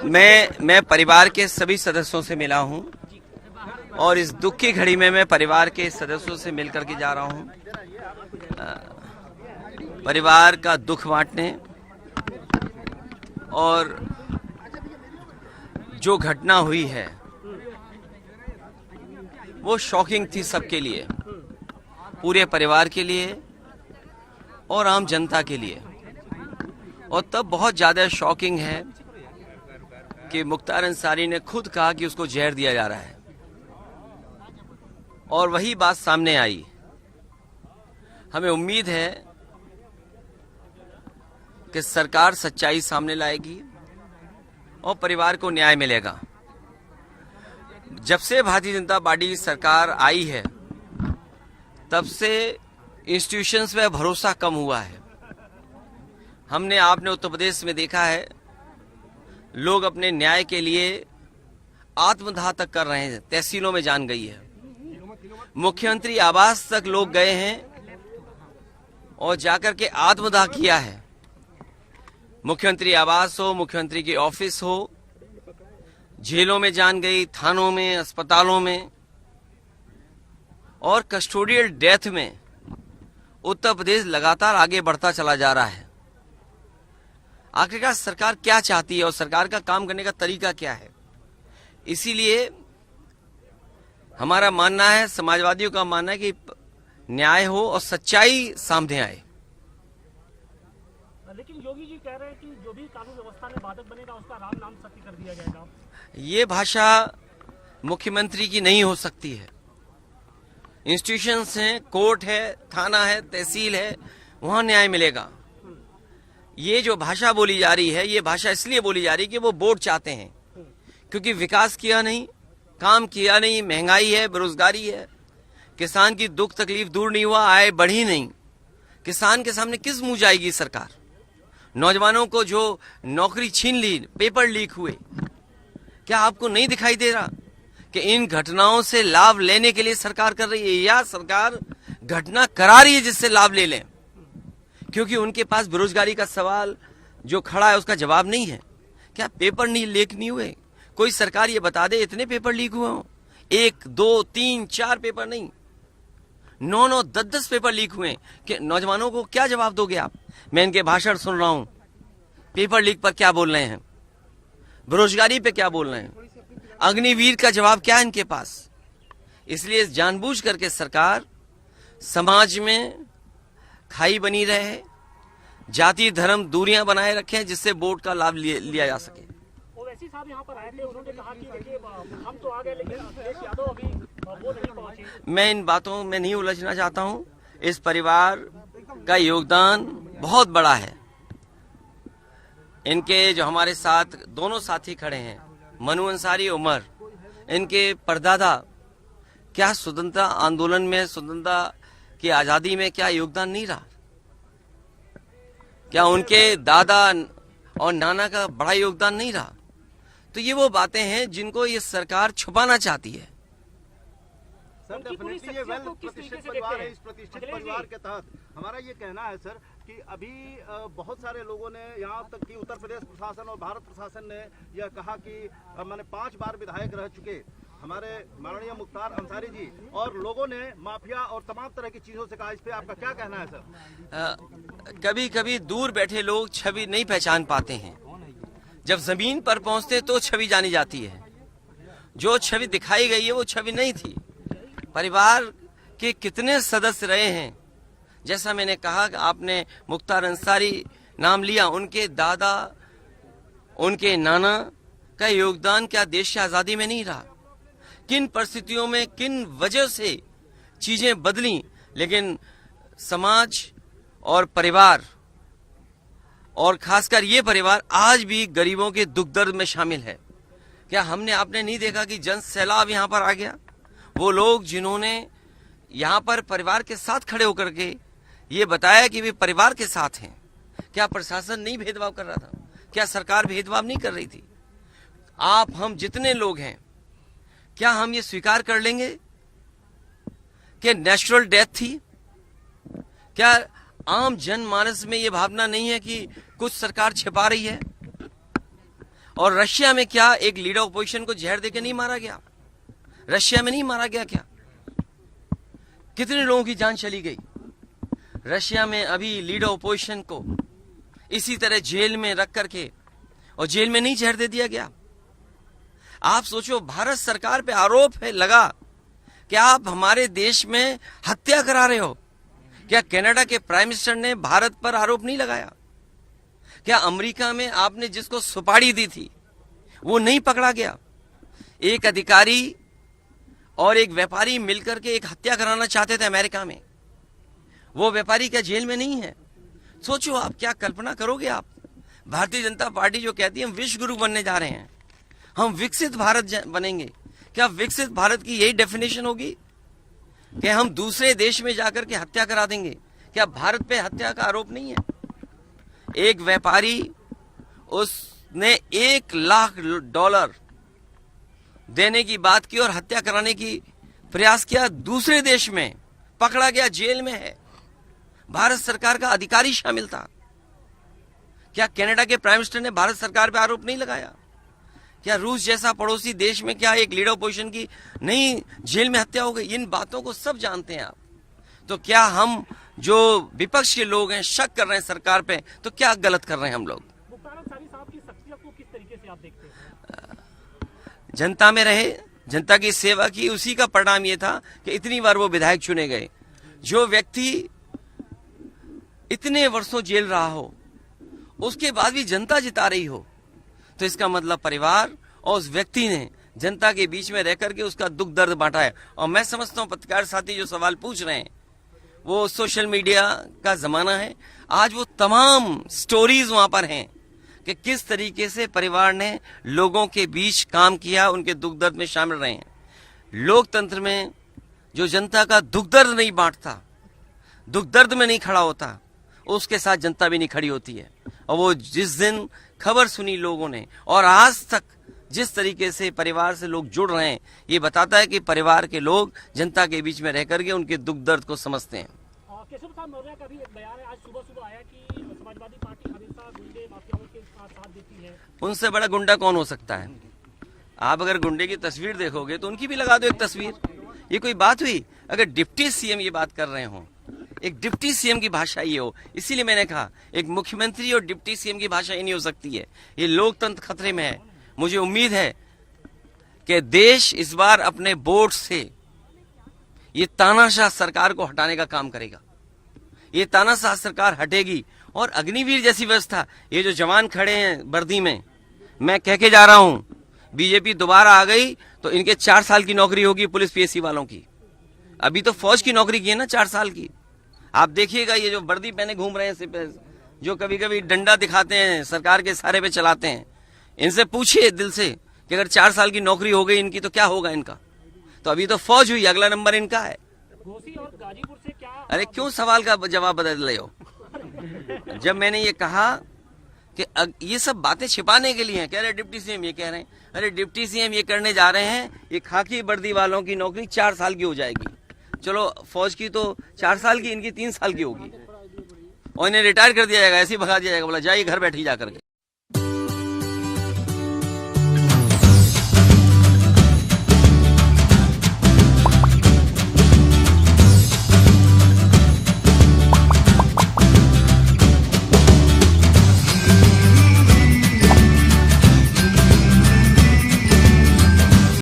मैं परिवार के सभी सदस्यों से मिला हूं और इस दुख की घड़ी में मैं परिवार के सदस्यों से मिलकर के जा रहा हूं, परिवार का दुख बांटने। और जो घटना हुई है वो शॉकिंग थी सबके लिए, पूरे परिवार के लिए और आम जनता के लिए। और तब बहुत ज्यादा शॉकिंग है कि मुख्तार अंसारी ने खुद कहा कि उसको जहर दिया जा रहा है और वही बात सामने आई। हमें उम्मीद है कि सरकार सच्चाई सामने लाएगी और परिवार को न्याय मिलेगा। जब से भारतीय जनता पार्टी की सरकार आई है तब से इंस्टीट्यूशंस में भरोसा कम हुआ है। आपने उत्तर प्रदेश में देखा है, लोग अपने न्याय के लिए आत्मदाह तक कर रहे हैं, तहसीलों में जान गई है। मुख्यमंत्री आवास तक लोग गए हैं और जाकर के आत्मदाह किया है। मुख्यमंत्री आवास हो, मुख्यमंत्री की ऑफिस हो, जेलों में जान गई, थानों में, अस्पतालों में। और कस्टोडियल डेथ में उत्तर प्रदेश लगातार आगे बढ़ता चला जा रहा है। आखिरकार सरकार क्या चाहती है और सरकार का काम करने का तरीका क्या है? इसीलिए हमारा मानना है, समाजवादियों का मानना है कि न्याय हो और सच्चाई सामने आए। लेकिन योगी जी कह रहे हैं कि जो भी कानून व्यवस्था में बाधक बनेगा उसका राम नाम सत्य कर दिया जाएगा। ये भाषा मुख्यमंत्री की नहीं हो सकती है। इंस्टीट्यूशंस हैं, कोर्ट है, थाना है, तहसील है, वहां न्याय मिलेगा। ये जो भाषा बोली जा रही है, ये भाषा इसलिए बोली जा रही है कि वो वोट चाहते हैं, क्योंकि विकास किया नहीं, काम किया नहीं, महंगाई है, बेरोजगारी है, किसान की दुख तकलीफ दूर नहीं हुआ, आय बढ़ी नहीं। किसान के सामने किस मुंह जाएगी सरकार? नौजवानों को जो नौकरी छीन ली, पेपर लीक हुए, क्या आपको नहीं दिखाई दे रहा कि इन घटनाओं से लाभ लेने के लिए सरकार कर रही है, या सरकार घटना करा रही है जिससे लाभ ले लें? क्योंकि उनके पास बेरोजगारी का सवाल जो खड़ा है उसका जवाब नहीं है। क्या पेपर नहीं लीक नहीं हुए? कोई सरकार ये बता दे इतने पेपर लीक हुए हों? 1, 2, 3, 4 पेपर नहीं, 9, 10 पेपर लीक हुए कि नौजवानों को क्या जवाब दोगे आप? मैं इनके भाषण सुन रहा हूं, पेपर लीक पर क्या बोल रहे हैं, बेरोजगारी पे क्या बोल रहे हैं, अग्निवीर का जवाब क्या है इनके पास? इसलिए जानबूझ करके सरकार समाज में खाई बनी रहे, जाति धर्म दूरियां बनाए रखे जिससे वोट का लाभ लिया जा सके। ओवैसी साहब यहाँ पर आए थे, उन्होंने कहा कि देखिए हम तो आ गए लेकिन अखिलेश यादव अभी वो नहीं पहुंचे। मैं इन बातों में नहीं उलझना चाहता हूं। इस परिवार का योगदान बहुत बड़ा है। इनके जो हमारे साथ दोनों साथी खड़े हैं, मनु अंसारी, उमर, इनके परदादा क्या स्वतंत्रता आंदोलन में, स्वतंत्रता की आजादी में क्या योगदान नहीं रहा? क्या उनके दादा और नाना का बड़ा योगदान नहीं रहा? तो ये वो बातें हैं जिनको ये सरकार छुपाना चाहती है। सर, डेफिनेटली ये वेल प्रतिष्ठित परिवार है। इस प्रतिष्ठित परिवार के तहत हमारा ये कहना है सर कि अभी बहुत सारे लोगों ने, यहाँ तक कि उत्तर प्रदेश प्रशासन और भारत प्रशासन ने यह कहा कि मैंने 5 बार विधायक रह चुके हमारे माननीय मुख्तार अंसारी जी, और लोगों ने माफिया और तमाम तरह की चीजों से कहा। इस पे आपका क्या कहना है सर? कभी कभी दूर बैठे लोग छवि नहीं पहचान पाते हैं, जब जमीन पर पहुंचते तो छवि जानी जाती है। जो छवि दिखाई गई है वो छवि नहीं थी। परिवार के कितने सदस्य रहे हैं, जैसा मैंने कहा कि आपने मुख्तार अंसारी नाम लिया, उनके दादा, उनके नाना का योगदान क्या देश की आजादी में नहीं रहा? किन परिस्थितियों में, किन वजह से चीजें बदली, लेकिन समाज और परिवार, और खासकर ये परिवार आज भी गरीबों के दुख दर्द में शामिल है। क्या आपने नहीं देखा कि जन सैलाब यहाँ पर आ गया? वो लोग जिन्होंने यहाँ पर परिवार के साथ खड़े होकर के ये बताया कि वे परिवार के साथ हैं। क्या प्रशासन नहीं भेदभाव कर रहा था? क्या सरकार भेदभाव नहीं कर रही थी? आप, हम जितने लोग हैं, क्या हम ये स्वीकार कर लेंगे कि नेचुरल डेथ थी? क्या आम जनमानस में ये भावना नहीं है कि कुछ सरकार छिपा रही है? और रशिया में क्या एक लीडर ऑपोजिशन को जहर देके नहीं मारा गया? रशिया में नहीं मारा गया क्या? कितने लोगों की जान चली गई? रशिया में अभी लीडर ऑपोजिशन को इसी तरह जेल में रख करके, और जेल में नहीं जहर दे दिया गया? आप सोचो, भारत सरकार पे आरोप है लगा कि आप हमारे देश में हत्या करा रहे हो। क्या कनाडा के प्राइम मिनिस्टर ने भारत पर आरोप नहीं लगाया? क्या अमेरिका में आपने जिसको सुपारी दी थी वो नहीं पकड़ा गया? एक अधिकारी और एक व्यापारी मिलकर के एक हत्या कराना चाहते थे अमेरिका में, वो व्यापारी क्या जेल में नहीं है? सोचो आप, क्या कल्पना करोगे आप? भारतीय जनता पार्टी जो कहती है हम विश्व गुरु बनने जा रहे हैं, हम विकसित भारत बनेंगे, क्या विकसित भारत की यही डेफिनेशन होगी कि हम दूसरे देश में जाकर के हत्या करा देंगे? क्या भारत पे हत्या का आरोप नहीं है? एक व्यापारी, उसने $1,00,000 देने की बात की और हत्या कराने की प्रयास किया, दूसरे देश में पकड़ा गया, जेल में है। भारत सरकार का अधिकारी शामिल था। क्या कनाडा के प्राइम मिनिस्टर ने भारत सरकार पे आरोप नहीं लगाया? क्या रूस जैसा पड़ोसी देश में क्या एक लीडर ऑपोजिशन की नहीं जेल में हत्या हो गई? इन बातों को सब जानते हैं आप। तो क्या हम जो विपक्ष के लोग हैं शक कर रहे हैं सरकार पे, तो क्या गलत कर रहे हैं हम लोग? मुख्तार अंसारी साहब की शख्सियत को किस तरीके से आप देखते हैं? जनता में रहे, जनता की सेवा की, उसी का परिणाम ये था कि इतनी बार वो विधायक चुने गए। जो व्यक्ति इतने वर्षों जेल रहा हो, उसके बाद भी जनता जिता रही हो, तो इसका मतलब परिवार और उस व्यक्ति ने जनता के बीच में रह करके उसका दुख दर्द बांटा है। और मैं समझता हूं पत्रकार साथी जो सवाल पूछ रहे हैं, वो सोशल मीडिया का जमाना है, आज वो तमाम स्टोरीज वहां पर हैं कि किस तरीके से परिवार ने लोगों के बीच काम किया, उनके दुख दर्द में शामिल रहे हैं। लोकतंत्र में जो जनता का दुख दर्द नहीं बांटता, दुख दर्द में नहीं खड़ा होता, उसके साथ जनता भी नहीं खड़ी होती है। और वो जिस दिन खबर सुनी लोगों ने, और आज तक जिस तरीके से परिवार से लोग जुड़ रहे हैं, ये बताता है कि परिवार के लोग जनता के बीच में रह करके उनके दुख दर्द को समझते हैं। केशव प्रसाद मौर्य का भी एक बयान है, आज सुबह सुबह आया कि समाजवादी पार्टी हमेशा गुंडे माफियाओं के साथ देती है। उनसे बड़ा गुंडा कौन हो सकता है? आप अगर गुंडे की तस्वीर देखोगे तो उनकी भी लगा दो एक तस्वीर। ये कोई बात हुई? अगर डिप्टी सीएम ये बात कर रहे हो, एक डिप्टी सीएम की भाषा ये हो, इसीलिए मैंने कहा एक मुख्यमंत्री और डिप्टी सीएम की भाषा ये नहीं हो सकती है। ये लोकतंत्र खतरे में है। मुझे उम्मीद है कि देश इस बार अपने बोर्ड से ये तानाशाह सरकार को हटाने का काम करेगा। ये तानाशाह सरकार हटेगी और अग्निवीर जैसी व्यवस्था, ये जो जवान खड़े हैं वर्दी में, मैं कह के जा रहा हूं, बीजेपी दोबारा आ गई तो इनके 4 साल की नौकरी होगी पुलिस पीएससी वालों की। अभी तो फौज की नौकरी की है ना 4 साल की। आप देखिएगा ये जो वर्दी पहने घूम रहे हैं, जो कभी कभी डंडा दिखाते हैं, सरकार के सहारे पे चलाते हैं, इनसे पूछिए दिल से कि अगर 4 साल की नौकरी हो गई इनकी तो क्या होगा इनका? तो अभी तो फौज हुई, अगला नंबर इनका है। घोसी और गाजीपुर से क्या? अरे क्यों सवाल का जवाब बदल रहे हो? जब मैंने ये कहा कि ये सब बातें छिपाने के लिए हैं, कह रहे डिप्टी सीएम ये कह रहे हैं, अरे डिप्टी सीएम ये करने जा रहे हैं, ये खाकी वर्दी वालों की नौकरी 4 साल की हो जाएगी। चलो फौज की तो 4 साल की, इनकी 3 साल की होगी और इन्हें रिटायर कर दिया जाएगा, ऐसे ही भगा दिया जाएगा, बोला जाइए घर बैठी जा करके।